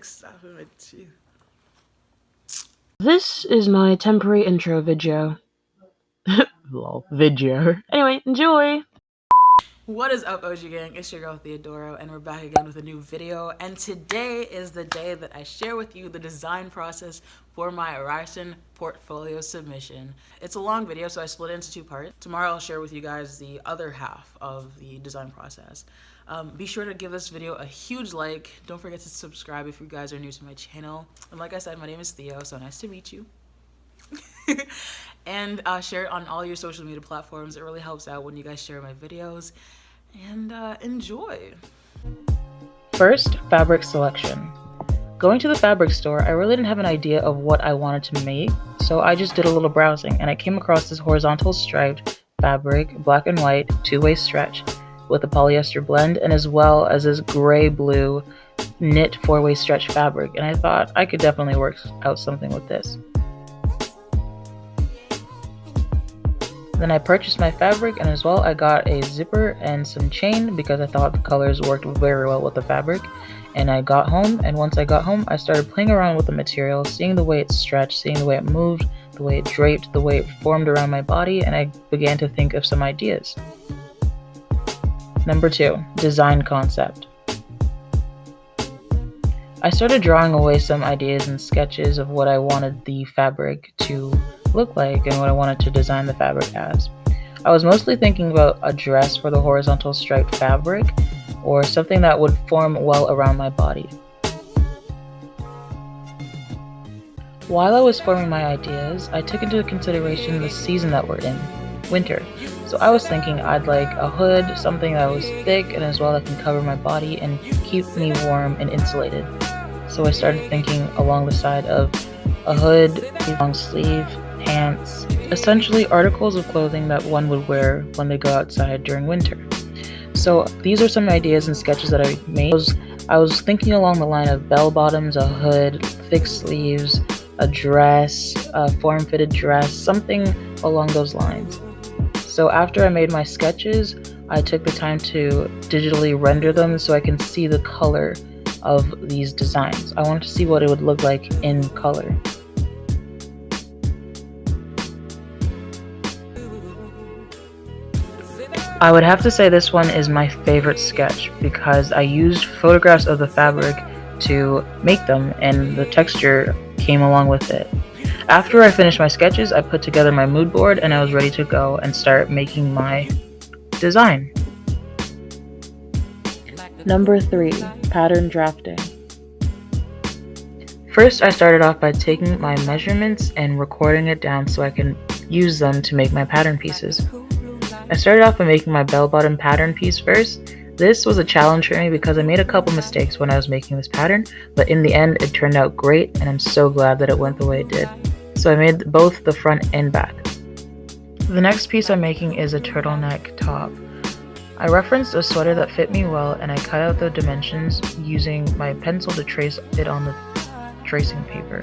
like stuff in my teeth. This is my temporary intro video. Lol, video. Anyway, enjoy! What is up, OG gang? It's your girl Theodora, and we're back again with a new video. And today is the day that I share with you the design process for my Ryerson portfolio submission. It's a long video, so I split it into two parts. Tomorrow I'll share with you guys the other half of the design process. Be sure to give this video a huge like. Don't forget to subscribe if you guys are new to my channel. And like I said, my name is Theo, so nice to meet you. And share it on all your social media platforms. It really helps out when you guys share my videos. And enjoy. First, fabric selection. Going to the fabric store, I really didn't have an idea of what I wanted to make, so I just did a little browsing and I came across this horizontal striped fabric, black and white, two-way stretch with a polyester blend, and as well as this gray-blue knit four-way stretch fabric, and I thought I could definitely work out something with this. Then I purchased my fabric, and as well I got a zipper and some chain because I thought the colors worked very well with the fabric. And I got home, and once I got home I started playing around with the material, seeing the way it stretched, seeing the way it moved, the way it draped, the way it formed around my body, and I began to think of some ideas. Number 2, design concept. I started drawing away some ideas and sketches of what I wanted the fabric to look like and what I wanted to design the fabric as. I was mostly thinking about a dress for the horizontal striped fabric or something that would form well around my body. While I was forming my ideas, I took into consideration the season that we're in, winter. So I was thinking I'd like a hood, something that was thick and as well that can cover my body and keep me warm and insulated. So I started thinking along the side of a hood, long sleeve, pants, essentially articles of clothing that one would wear when they go outside during winter. So these are some ideas and sketches that I made. I was thinking along the line of bell bottoms, a hood, thick sleeves, a dress, a form-fitted dress, something along those lines. So after I made my sketches, I took the time to digitally render them so I can see the color of these designs. I wanted to see what it would look like in color. I would have to say this one is my favorite sketch because I used photographs of the fabric to make them and the texture came along with it. After I finished my sketches, I put together my mood board and I was ready to go and start making my design. Number 3, pattern drafting. First, I started off by taking my measurements and recording it down so I can use them to make my pattern pieces. I started off by making my bell-bottom pattern piece first. This was a challenge for me because I made a couple mistakes when I was making this pattern, but in the end it turned out great and I'm so glad that it went the way it did. So I made both the front and back. The next piece I'm making is a turtleneck top. I referenced a sweater that fit me well and I cut out the dimensions using my pencil to trace it on the tracing paper.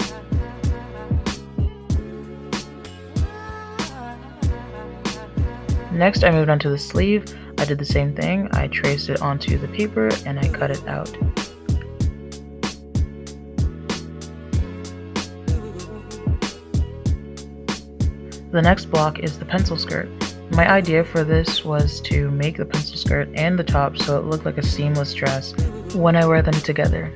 Next, I moved on to the sleeve. I did the same thing. I traced it onto the paper and I cut it out. The next block is the pencil skirt. My idea for this was to make the pencil skirt and the top so it looked like a seamless dress when I wear them together.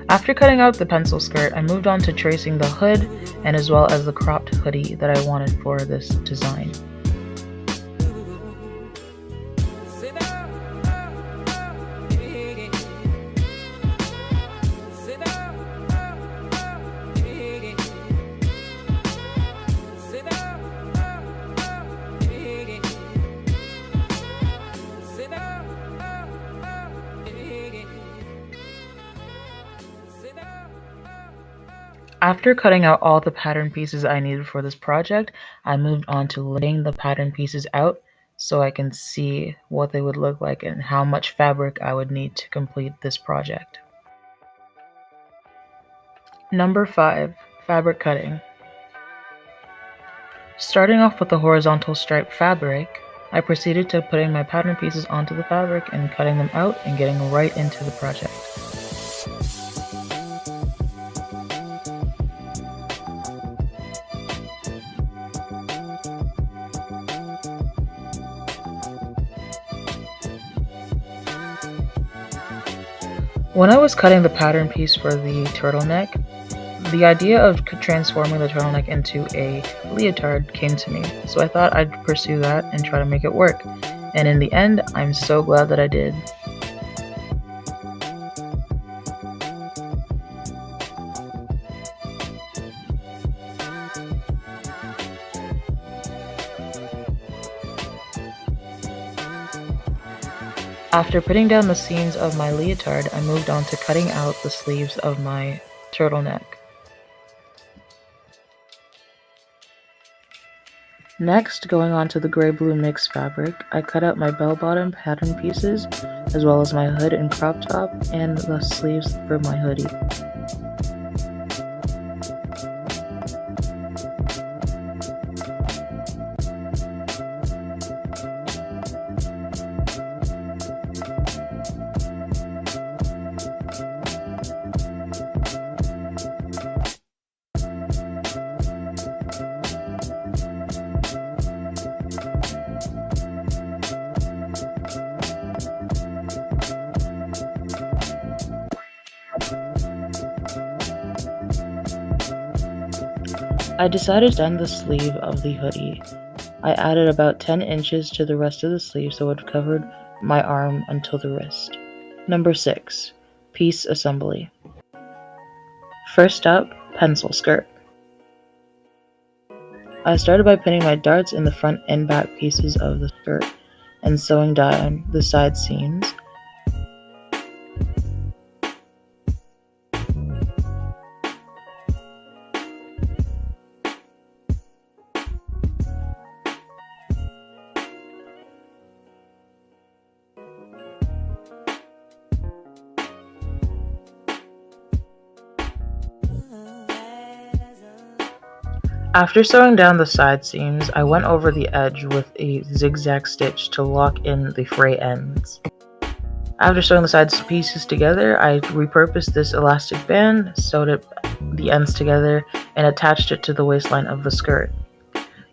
After cutting out the pencil skirt, I moved on to tracing the hood and as well as the cropped hoodie that I wanted for this design. After cutting out all the pattern pieces I needed for this project, I moved on to laying the pattern pieces out so I can see what they would look like and how much fabric I would need to complete this project. Number 5, fabric cutting. Starting off with the horizontal striped fabric, I proceeded to putting my pattern pieces onto the fabric and cutting them out and getting right into the project. When I was cutting the pattern piece for the turtleneck, the idea of transforming the turtleneck into a leotard came to me, so I thought I'd pursue that and try to make it work. And in the end, I'm so glad that I did. After putting down the seams of my leotard, I moved on to cutting out the sleeves of my turtleneck. Next, going on to the gray-blue mixed fabric, I cut out my bell-bottom pattern pieces, as well as my hood and crop top, and the sleeves for my hoodie. I decided to end the sleeve of the hoodie. I added about 10 inches to the rest of the sleeve so it covered my arm until the wrist. Number 6. Piece assembly. First up, pencil skirt. I started by pinning my darts in the front and back pieces of the skirt and sewing down the side seams. After sewing down the side seams, I went over the edge with a zigzag stitch to lock in the fray ends. After sewing the side pieces together, I repurposed this elastic band, sewed the ends together, and attached it to the waistline of the skirt.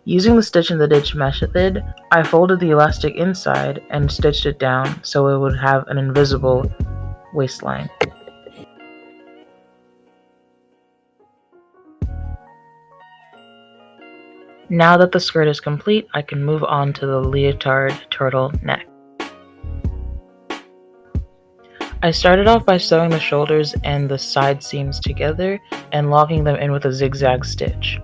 Using the stitch in the ditch method, I folded the elastic inside and stitched it down so it would have an invisible waistline. Now that the skirt is complete, I can move on to the leotard turtleneck. I started off by sewing the shoulders and the side seams together and locking them in with a zigzag stitch.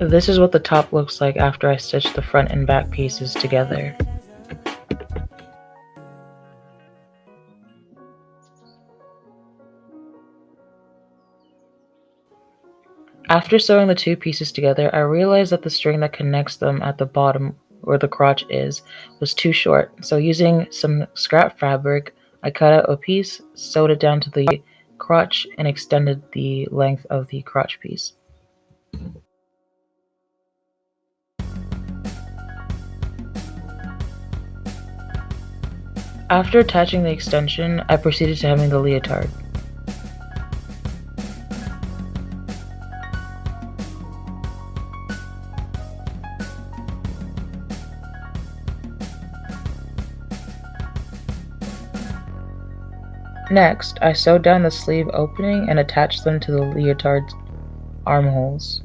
This is what the top looks like after I stitched the front and back pieces together. After sewing the two pieces together, I realized that the string that connects them at the bottom, where the crotch is, was too short. So using some scrap fabric, I cut out a piece, sewed it down to the crotch, and extended the length of the crotch piece. After attaching the extension, I proceeded to hemming the leotard. Next, I sewed down the sleeve opening and attached them to the leotard's armholes.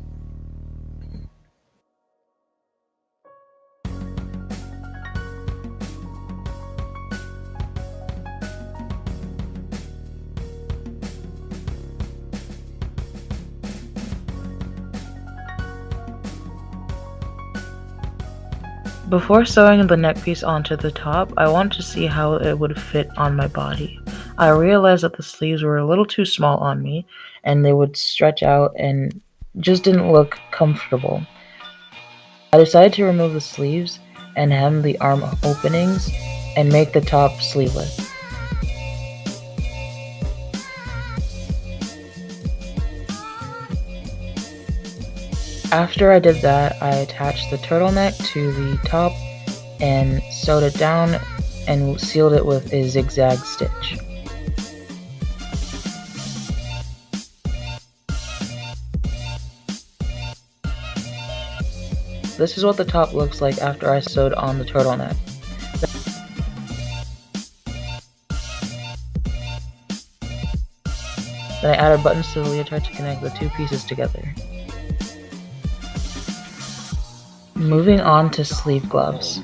Before sewing the neck piece onto the top, I wanted to see how it would fit on my body. I realized that the sleeves were a little too small on me, and they would stretch out and just didn't look comfortable. I decided to remove the sleeves and hem the arm openings and make the top sleeveless. After I did that, I attached the turtleneck to the top and sewed it down and sealed it with a zigzag stitch. This is what the top looks like after I sewed on the turtleneck. Then I added buttons to the leotard to connect the two pieces together. Moving on to sleeve gloves.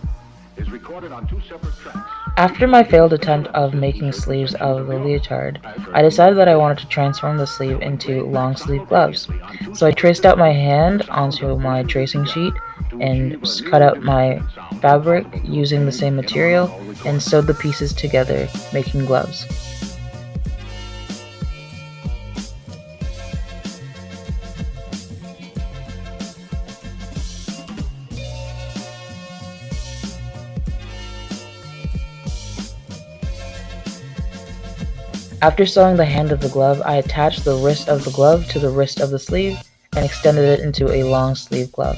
After my failed attempt of making sleeves of the leotard, I decided that I wanted to transform the sleeve into long sleeve gloves. So I traced out my hand onto my tracing sheet and cut out my fabric using the same material and sewed the pieces together, making gloves. After sewing the hand of the glove, I attached the wrist of the glove to the wrist of the sleeve and extended it into a long sleeve glove.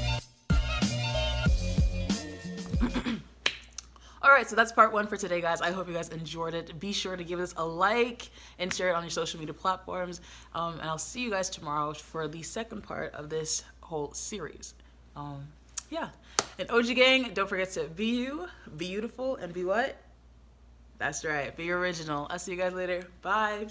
Alright, so that's part 1 for today, guys. I hope you guys enjoyed it. Be sure to give this a like and share it on your social media platforms. And I'll see you guys tomorrow for the second part of this whole series. Yeah. And OG Gang, don't forget to be you, be beautiful, and be what? That's right. Be original. I'll see you guys later. Bye.